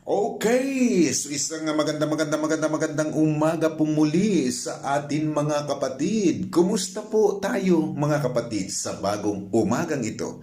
Okay, so isang magandang umaga po muli sa atin mga kapatid. Kumusta po tayo mga kapatid sa bagong umagang ito?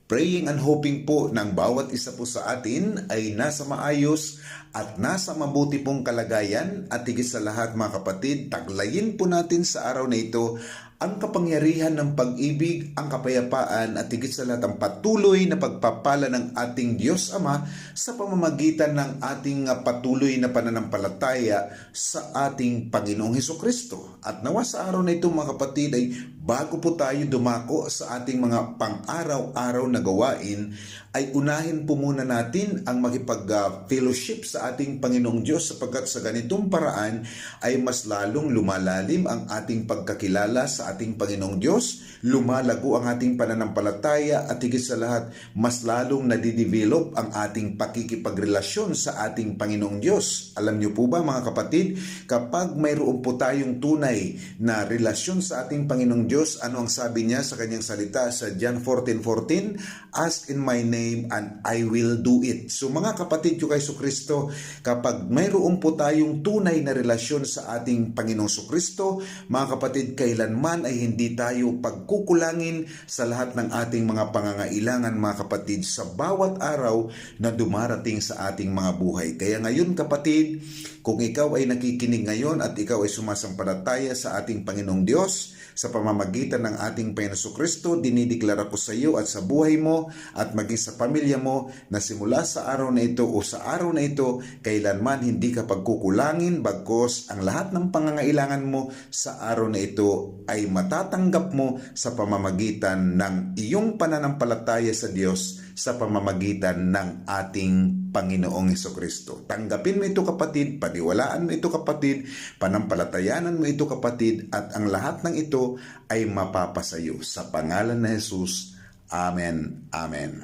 Praying and hoping po ng bawat isa po sa atin ay nasa maayos at nasa mabuti pong kalagayan, at higit sa lahat mga kapatid, taglayin po natin sa araw na ito ang kapangyarihan ng pag-ibig, ang kapayapaan at higit sa lahat ang patuloy na pagpapala ng ating Diyos Ama sa pamamagitan ng ating patuloy na pananampalataya sa ating Panginoong Hesukristo. At nawa sa araw na ito mga kapatid ay bago po tayo dumako sa ating mga pang-araw-araw na gawain, ay unahin po muna natin ang makipag-fellowship sa ating Panginoong Diyos, sapagkat sa ganitong paraan ay mas lalong lumalalim ang ating pagkakilala sa ating Panginoong Diyos, lumalago ang ating pananampalataya, at higit sa lahat mas lalong nadidevelop ang ating pakikipagrelasyon sa ating Panginoong Diyos. Alam niyo po ba mga kapatid, kapag mayroon po tayong tunay na relasyon sa ating Panginoong Diyos, ano ang sabi niya sa kanyang salita sa John 14:14? Ask in my name and I will do it. So mga kapatid ko kay Kristo, kapag mayroon po tayong tunay na relasyon sa ating Panginoong Kristo, mga kapatid, kailanman ay hindi tayo pagkukulangin sa lahat ng ating mga pangangailangan mga kapatid sa bawat araw na dumarating sa ating mga buhay. Kaya ngayon kapatid, kung ikaw ay nakikinig ngayon at ikaw ay sumasampalataya sa ating Panginoong Diyos, sa pamamagitan ng ating Panginoong Kristo, dinideklara ko sa iyo at sa buhay mo at maging sa pamilya mo na simula sa araw na ito o sa araw na ito, kailanman hindi ka pagkukulangin, bagkus ang lahat ng pangangailangan mo sa araw na ito ay matatanggap mo sa pamamagitan ng iyong pananampalataya sa Diyos, sa pamamagitan ng ating Panginoong Hesukristo. Tanggapin mo ito kapatid, paniwalaan mo ito kapatid, panampalatayanan mo ito kapatid, at ang lahat ng ito ay mapapasayo sa pangalan ni Jesus. Amen. Amen.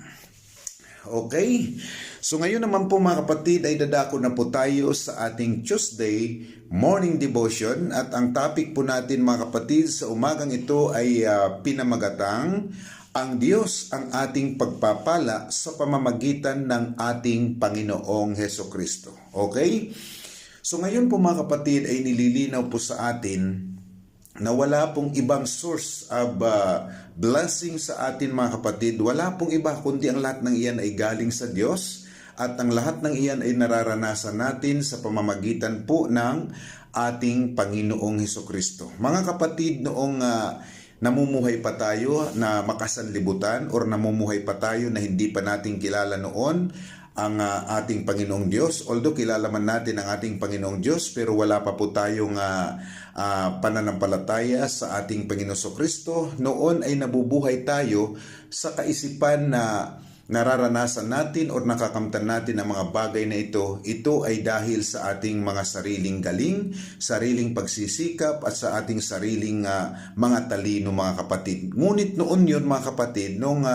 Okay, so ngayon naman po mga kapatid ay dadako na po tayo sa ating Tuesday morning devotion, at ang topic po natin mga kapatid sa umagang ito ay pinamagatang ang Diyos ang ating pagpapala sa pamamagitan ng ating Panginoong Hesukristo. Okay? So ngayon po mga kapatid ay nililinaw po sa atin na wala pong ibang source of blessing sa atin mga kapatid. Wala pong iba kundi ang lahat ng iyan ay galing sa Diyos, at ang lahat ng iyan ay nararanasan natin sa pamamagitan po ng ating Panginoong Hesukristo. Mga kapatid, noong namumuhay pa tayo na makasanlibutan or namumuhay pa tayo na hindi pa natin kilala noon ang ating Panginoong Diyos. Although kilala man natin ang ating Panginoong Diyos, pero wala pa po tayong pananampalataya sa ating Panginoong Kristo. Noon ay nabubuhay tayo sa kaisipan na nararanasan natin o nakakamtan natin ang mga bagay na ito ay dahil sa ating mga sariling galing, sariling pagsisikap at sa ating sariling mga talino mga kapatid. Ngunit noon yun mga kapatid, nung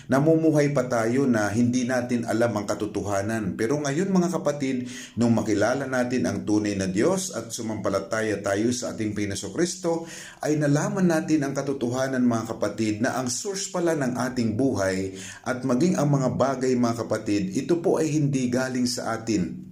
namumuhay pa tayo na hindi natin alam ang katotohanan. Pero ngayon mga kapatid, nung makilala natin ang tunay na Diyos at sumampalataya tayo sa ating Panginoong Kristo, ay nalaman natin ang katotohanan mga kapatid na ang source pala ng ating buhay at maging ang mga bagay mga kapatid, ito po ay hindi galing sa atin,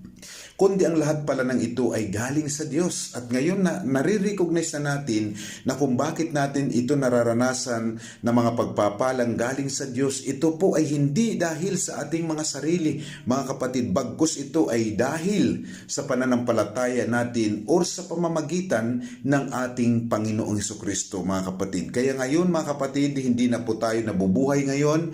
kundi ang lahat pala ng ito ay galing sa Diyos. At ngayon na nare-recognize na natin na kung bakit natin ito nararanasan na mga pagpapalang galing sa Diyos, ito po ay hindi dahil sa ating mga sarili mga kapatid, bagkus ito ay dahil sa pananampalataya natin o sa pamamagitan ng ating Panginoong Hesukristo mga kapatid. Kaya ngayon mga kapatid, hindi na po tayo nabubuhay ngayon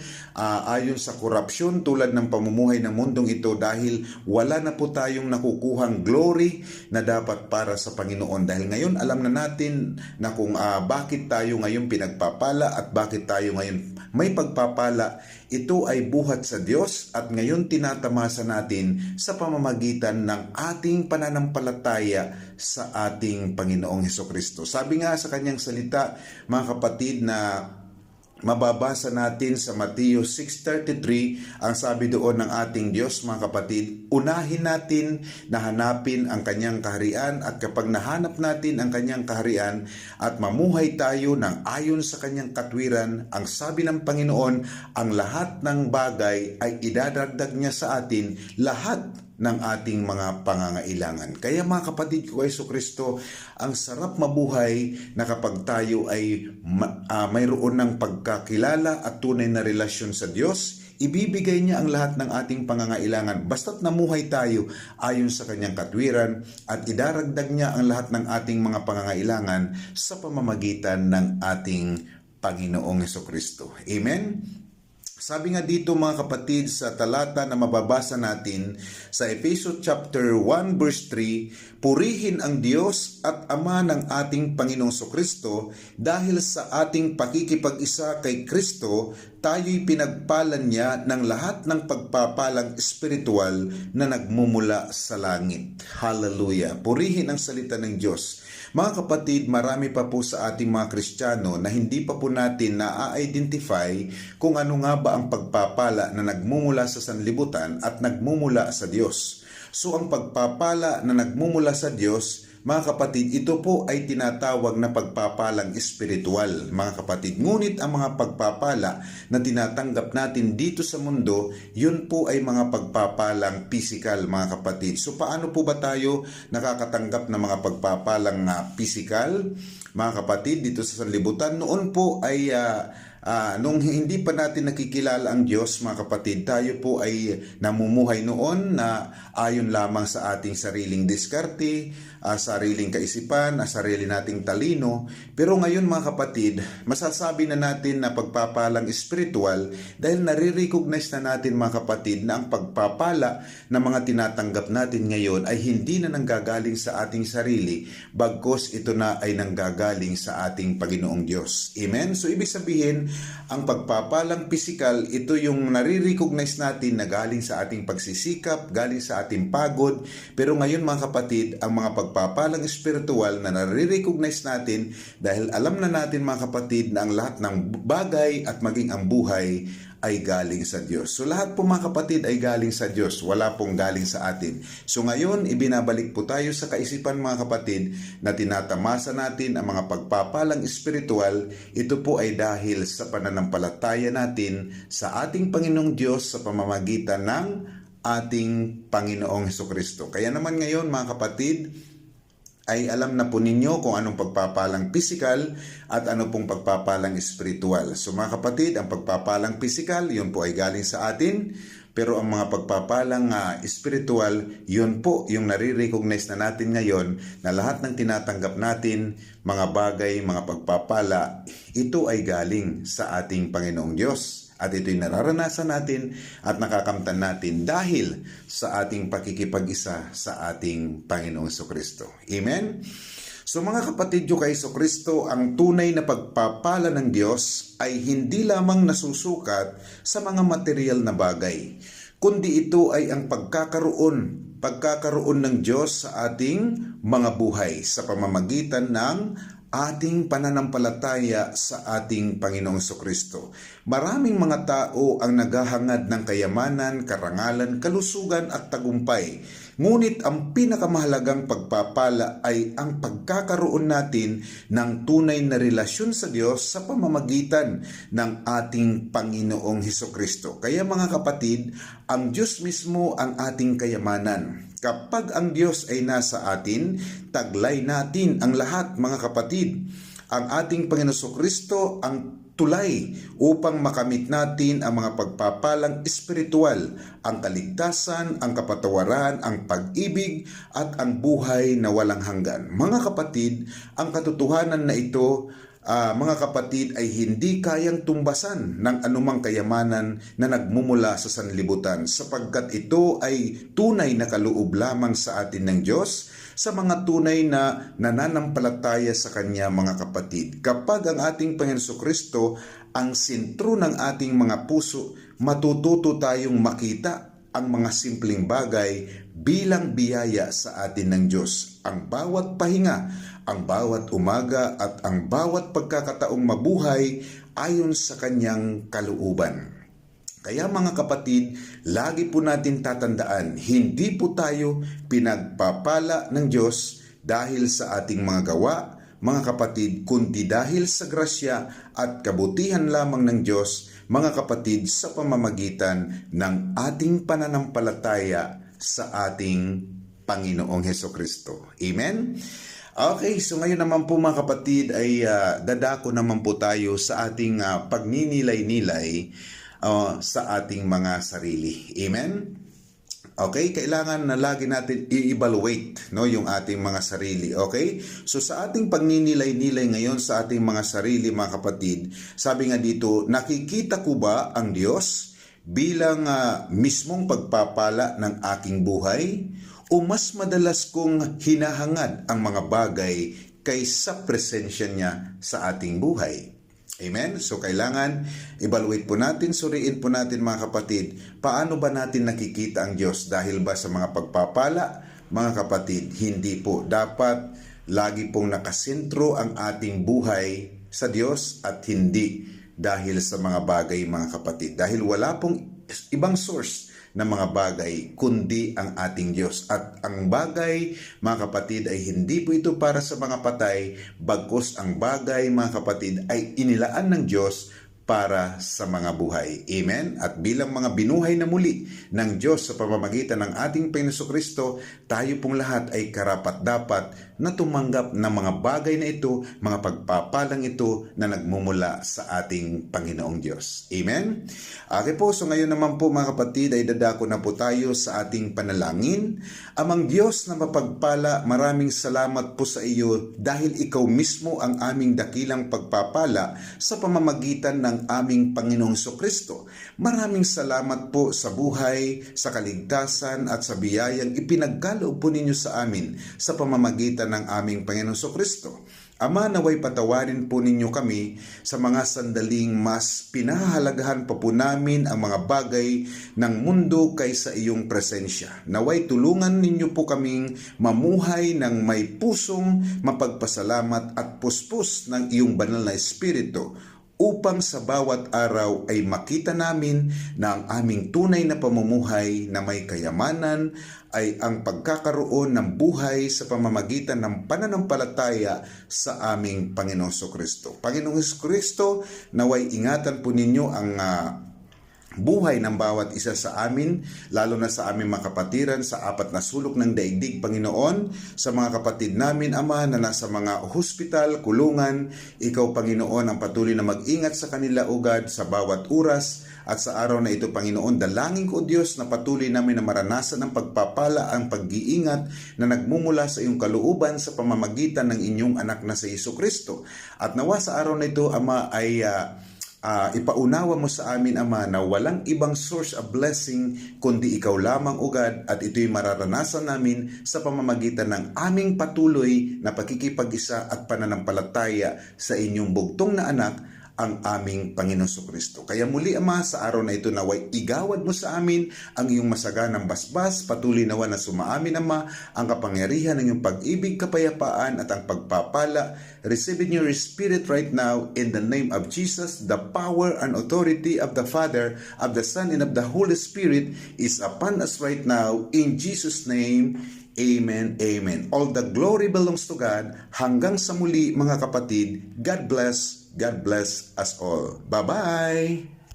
ayon sa korupsyon tulad ng pamumuhay ng mundong ito, dahil wala na po tayong nakukuhang glory na dapat para sa Panginoon. Dahil ngayon alam na natin na kung bakit tayo ngayon pinagpapala at bakit tayo ngayon may pagpapala, ito ay buhat sa Diyos, at ngayon tinatamasa natin sa pamamagitan ng ating pananampalataya sa ating Panginoong Hesukristo. Sabi nga sa kanyang salita mga kapatid na mababasa natin sa Mateo 6:33, ang sabi doon ng ating Diyos mga kapatid, unahin natin na hanapin ang kanyang kaharian, at kapag nahanap natin ang kanyang kaharian at mamuhay tayo ng ayon sa kanyang katwiran, ang sabi ng Panginoon, ang lahat ng bagay ay idadagdag niya sa atin, lahat ng ating mga pangangailangan. Kaya mga kapatid ko kay Kristo, ang sarap mabuhay na kapag tayo ay mayroon ng pagkakilala at tunay na relasyon sa Diyos, ibibigay niya ang lahat ng ating pangangailangan basta't namuhay tayo ayon sa kanyang katwiran at idaragdag niya ang lahat ng ating mga pangangailangan sa pamamagitan ng ating Panginoong Hesukristo. Amen? Sabi nga dito mga kapatid sa talata na mababasa natin sa Efeso chapter 1 verse 3, purihin ang Diyos at Ama ng ating Panginoong Kristo dahil sa ating pakikipag-isa kay Kristo, tayo'y pinagpalan niya ng lahat ng pagpapalang espiritual na nagmumula sa langit. Hallelujah! Purihin ang salita ng Diyos. Mga kapatid, marami pa po sa ating mga Kristiyano na hindi pa po natin na-identify kung ano nga ba ang pagpapala na nagmumula sa sanlibutan at nagmumula sa Diyos. So ang pagpapala na nagmumula sa Diyos, mga kapatid, ito po ay tinatawag na pagpapalang espiritual, mga kapatid. Ngunit ang mga pagpapala na tinatanggap natin dito sa mundo, yun po ay mga pagpapalang physical, mga kapatid. So paano po ba tayo nakakatanggap ng mga pagpapalang physical, mga kapatid, dito sa sanlibutan? Noon po ay nung hindi pa natin nakikilala ang Diyos, mga kapatid, tayo po ay namumuhay noon na ayon lamang sa ating sariling diskarte, sariling kaisipan, sarili nating talino. Pero ngayon mga kapatid, masasabi na natin na pagpapalang espiritual dahil nare-recognize na natin mga kapatid na ang pagpapala na mga tinatanggap natin ngayon ay hindi na nanggagaling sa ating sarili, bagkus ito na ay nanggagaling sa ating Panginoong Diyos. Amen? So ibig sabihin, ang pagpapalang physical, ito yung nare-recognize natin na galing sa ating pagsisikap, galing sa ating pagod. Pero ngayon mga kapatid, ang mga pagpapalang espiritual na nare-recognize natin dahil alam na natin mga kapatid na ang lahat ng bagay at maging ang buhay ay galing sa Diyos. So lahat po mga kapatid ay galing sa Diyos, wala pong galing sa atin. So ngayon, ibinabalik po tayo sa kaisipan mga kapatid na tinatamasa natin ang mga pagpapalang espiritual. Ito po ay dahil sa pananampalataya natin sa ating Panginoong Diyos sa pamamagitan ng ating Panginoong Hesukristo. Kaya naman ngayon mga kapatid, ay alam na po ninyo kung anong pagpapalang physical at ano pong pagpapalang espiritual. So mga kapatid, ang pagpapalang physical, yun po ay galing sa atin. Pero ang mga pagpapalang espiritual, yun po yung nare-recognize na natin ngayon na lahat ng tinatanggap natin, mga bagay, mga pagpapala, ito ay galing sa ating Panginoong Diyos. At ito'y nararanasan natin at nakakamtan natin dahil sa ating pakikipag-isa sa ating Panginoong Kristo. Amen? So mga kapatid ko kay Kristo, ang tunay na pagpapala ng Diyos ay hindi lamang nasusukat sa mga material na bagay, kundi ito ay ang pagkakaroon ng Diyos sa ating mga buhay sa pamamagitan ng ating pananampalataya sa ating Panginoong Kristo. Maraming mga tao ang naghahangad ng kayamanan, karangalan, kalusugan at tagumpay. Ngunit ang pinakamahalagang pagpapala ay ang pagkakaroon natin ng tunay na relasyon sa Diyos sa pamamagitan ng ating Panginoong Hesukristo. Kaya mga kapatid, ang Diyos mismo ang ating kayamanan. Kapag ang Diyos ay nasa atin, taglay natin ang lahat mga kapatid. Ang ating Panginoong Kristo ang tulay upang makamit natin ang mga pagpapalang espiritual, ang kaligtasan, ang kapatawaran, ang pag-ibig at ang buhay na walang hanggan. Mga kapatid, ang katotohanan na ito, mga kapatid, ay hindi kayang tumbasan ng anumang kayamanan na nagmumula sa sanlibutan sapagkat ito ay tunay na kaloob lamang sa atin ng Diyos sa mga tunay na nananampalataya sa Kanya mga kapatid. Kapag ang ating Panginoon Kristo ang sentro ng ating mga puso, matututo tayong makita ang mga simpleng bagay bilang biyaya sa atin ng Diyos. Ang bawat pahinga, ang bawat umaga at ang bawat pagkakataong mabuhay ayon sa Kanyang kalooban. Kaya mga kapatid, lagi po natin tatandaan, hindi po tayo pinagpapala ng Diyos dahil sa ating mga gawa, mga kapatid, kundi dahil sa grasya at kabutihan lamang ng Diyos, mga kapatid, sa pamamagitan ng ating pananampalataya sa ating Panginoong Hesukristo. Amen? Okay, so ngayon naman po mga kapatid ay dadako naman po tayo sa ating pagninilay-nilay sa ating mga sarili. Amen? Okay, kailangan na lagi natin i-evaluate yung ating mga sarili. Okay? So sa ating pagninilay-nilay ngayon sa ating mga sarili mga kapatid, sabi nga dito, nakikita ko ba ang Diyos bilang mismong pagpapala ng aking buhay? O mas madalas kong hinahangad ang mga bagay kaysa presensya niya sa ating buhay? Amen? So kailangan evaluate po natin, suriin po natin mga kapatid, paano ba natin nakikita ang Diyos? Dahil ba sa mga pagpapala? Mga kapatid, hindi po. Dapat lagi pong nakasentro ang ating buhay sa Diyos at hindi dahil sa mga bagay mga kapatid. Dahil wala pong ibang source na mga bagay kundi ang ating Diyos. At ang bagay mga kapatid ay hindi po ito para sa mga patay, bagkus ang bagay mga kapatid ay inilaan ng Diyos para sa mga buhay. Amen? At bilang mga binuhay na muli ng Diyos sa pamamagitan ng ating Panginoong Kristo, tayo pong lahat ay karapat-dapat na tumanggap ng mga bagay na ito, mga pagpapalang ito na nagmumula sa ating Panginoong Diyos. Amen? Okay po, so ngayon naman po mga kapatid ay dadako na po tayo sa ating panalangin. Amang Diyos na mapagpala, maraming salamat po sa iyo dahil ikaw mismo ang aming dakilang pagpapala sa pamamagitan ng aming Panginoong Kristo. Maraming salamat po sa buhay, sa kaligtasan at sa biyayang ipinagkaloob po ninyo sa amin sa pamamagitan ng aming Panginoong Kristo. Ama, naway patawarin po ninyo kami sa mga sandaling mas pinahahalagahan pa po namin ang mga bagay ng mundo kaysa iyong presensya. Naway tulungan ninyo po kaming mamuhay ng may pusong mapagpasalamat at puspos ng iyong banal na Espiritu, upang sa bawat araw ay makita namin na ang aming tunay na pamumuhay na may kayamanan ay ang pagkakaroon ng buhay sa pamamagitan ng pananampalataya sa aming Panginoong Kristo. Panginoong Kristo, naway ingatan po ninyo ang buhay ng bawat isa sa amin, lalo na sa aming mga kapatiran sa apat na sulok ng daigdig, Panginoon, sa mga kapatid namin, Ama, na nasa mga hospital, kulungan. Ikaw, Panginoon, ang patuloy na mag-ingat sa kanila, ugad, sa bawat oras. At sa araw na ito, Panginoon, dalangin ko, Diyos, na patuloy namin na maranasan ang pagpapala, ang pag-iingat na nagmumula sa iyong kalooban sa pamamagitan ng inyong anak na sa Jesucristo. At nawa sa araw na ito, Ama, ay ipaunawa mo sa amin, Ama, na walang ibang source of blessing kundi ikaw lamang, ugad, at ito'y mararanasan namin sa pamamagitan ng aming patuloy na pakikipag-isa at pananampalataya sa inyong bugtong na anak, ang aming Panginoong Kristo. Kaya muli, Ama, sa araw na ito naway igawad mo sa amin ang iyong masaganang basbas, patuloy nawa na sumaamin, Ama, ang kapangyarihan ng iyong pag-ibig, kapayapaan at ang pagpapala. Receive in your spirit right now in the name of Jesus. The power and authority of the Father, of the Son, and of the Holy Spirit is upon us right now. In Jesus' name, amen, amen. All the glory belongs to God. Hanggang sa muli mga kapatid, God bless us all. Bye-bye!